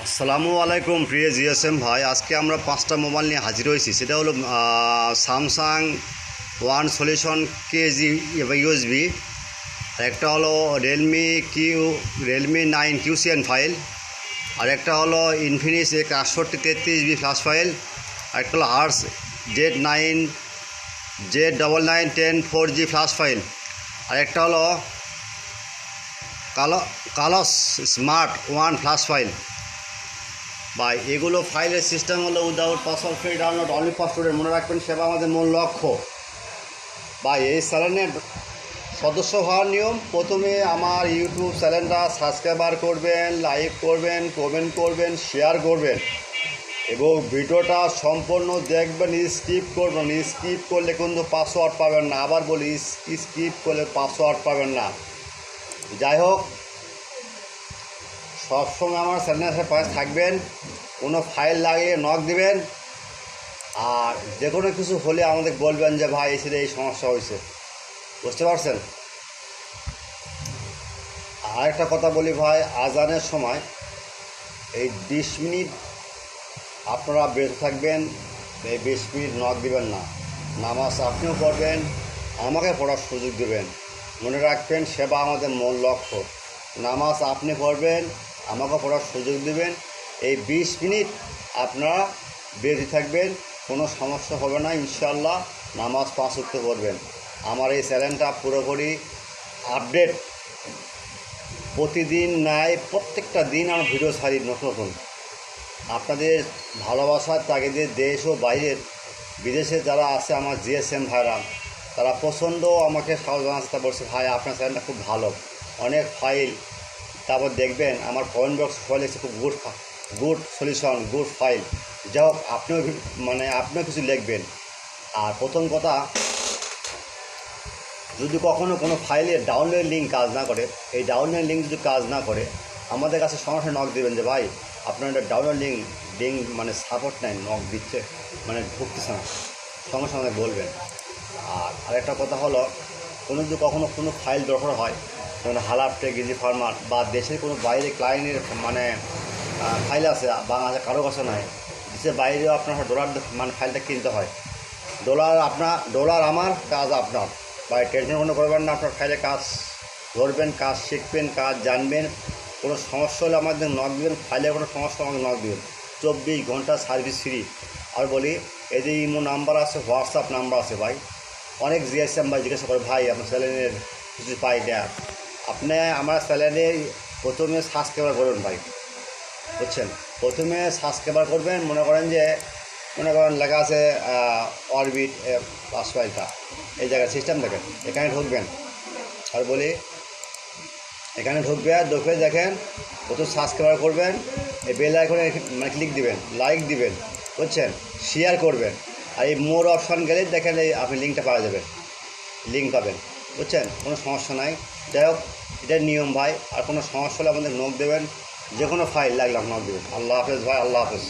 আসসালামু আলাইকুম প্রিয় জিএসএম ভাই, আজকে আমরা 5টা মোবাইল নিয়ে হাজির হয়েছি। সেটা হলো Samsung one solution KG USB, আর একটা হলো রিয়েলমি 9 কিউসিএন ফাইল, আর একটা হলো ইনফিনিক্স 6833 ফ্ল্যাশ ফাইল, আর একটা হলো HEATZ Z9910 4G flash file, আর একটা হলো কালস স্মার্ট ওয়ান ফ্ল্যাশ ফাইল। ভাই এগুলো ফাইলের সিস্টেম হলো without password free download only for student. মনে রাখবেন, সেবা আমাদের মূল লক্ষ্য। ভাই এই চ্যানেলের সদস্য হওয়ার নিয়ম, প্রথমে আমার ইউটিউব চ্যানেলটা সাবস্ক্রাইবার করবেন, লাইক করবেন, কমেন্ট করবেন, শেয়ার করবেন এবং ভিডিওটা সম্পূর্ণ দেখবেন। স্কিপ করবেন, স্কিপ করলে কিন্তু পাসওয়ার্ড পাবেন না। আবার বলি, স্কিপ করলে পাসওয়ার্ড পাবেন না। যাই হোক, সবসময় আমার চ্যানেলের পাশে থাকবেন। কোনো ফাইল লাগিয়ে নক দিবেন, আর যে কোনো কিছু হলে আমাদের বলবেন যে ভাই এসে এই সমস্যা হয়েছে। বুঝতে পারছেন? আর একটা কথা বলি ভাই, আজানের সময় এই 20 মিনিট আপনারা বেঁচে থাকবেন। এই 20 মিনিট নক দিবেন না। নামাজ আপনিও পড়বেন, আমাকে পড়ার সুযোগ দেবেন। মনে রাখবেন, সেবা আমাদের মূল লক্ষ্য। নামাজ আপনি পড়বেন, আমাকে পড়ার সুযোগ দেবেন। এই 20 মিনিট আপনারা বেঁচে থাকবেন, কোনো সমস্যা হবে না ইনশাল্লাহ। নামাজ 5 ওয়াক্ত পড়বেন। আমার এই চ্যানেলটা পুরোপুরি আপডেট, প্রতিদিন নাই প্রত্যেকটা দিন আমার ভিডিও ছাড়ি নতুন নতুন। আপনাদের ভালোবাসার তাগিদে দেশ ও বাইরের বিদেশে যারা আছে আমার জিএসএম ভাইরা, তারা প্রচণ্ড আমাকে সাহায্য জানাচ্ছে। তা বলছে ভাই আপনার চ্যানেলটা খুব ভালো, অনেক ফাইল। তারপর দেখবেন আমার কমেন্ট বক্স ফাইল এসে খুব গুড সলিউশন, গুড ফাইল। যাই হোক, আপনিও কিছু লিখবেন। আর প্রথম কথা, যদি কখনও কোনো ফাইলের ডাউনলোড লিঙ্ক কাজ না করে, এই ডাউনলোড লিঙ্ক যদি কাজ না করে, আমাদের কাছে সরাসরি নক দেবেন যে ভাই আপনার একটা ডাউনলোড লিঙ্ক সাপোর্ট নেই, নক দিচ্ছে ঢুকতেছে না, সঙ্গে সঙ্গে বলবেন। আর আরেকটা কথা হলো, যদি কখনও কোনো ফাইল দরকার হয়, যেমন হালাপটে গিজি ফার্মার বা দেশের কোনো বাইরে ক্লায়েন্টের ফাইল আছে বাংলাদেশে কারো কাছে নাই, দেশের বাইরেও আপনার ডলার ফাইলটা কিনতে হয়। ডলার আমার, কাজ আপনার। ভাই টেনশন কোনো করবেন না, আপনার ফাইলে কাজ ধরবেন, কাজ শিখবেন, কাজ জানবেন। কোনো সমস্যা হলে আমাদের নক দেবেন, ফাইলের কোনো সমস্যা আমাকে নক দেবেন। 24 ঘন্টা সার্ভিস ফ্রি। আর বলি, এই যে ইমো নাম্বার আছে, হোয়াটসঅ্যাপ নাম্বার আছে ভাই। অনেক জিএসএম ভাই জিজ্ঞাসা করে ভাই আপনার চ্যানেলের কিছু পাই দেয়া। আপনি আমার চ্যানেলে প্রথমে সাবস্ক্রাইবার করবেন ভাই, বুঝছেন? প্রথমে সাবস্ক্রাইবার করবেন। মনে করেন লেখা আছে অরবিট পাস ফাইলটা, এই জায়গায় সিস্টেম দেখেন, এখানে ঢুকবেন। আর বলি, এখানে ঢুকে দেখেন প্রথম সাবস্ক্রাইবার করবেন, এই বেল আইকনে ক্লিক দিবেন, লাইক দিবেন, বুঝছেন? শেয়ার করবেন। আর এই মোর অপশান গেলে দেখেন এই আপনি লিঙ্কটা পাওয়া যাবেন, লিঙ্ক পাবেন, বুঝছেন? কোনো সমস্যা নাই। যাই হোক, এটার নিয়ম ভাই। আর কোনো সমস্যা হলে আমাদের নক দেবেন, যে কোনো ফাইল লাগলে নক দেবেন। আল্লাহ হাফেজ ভাই, আল্লাহ হাফেজ।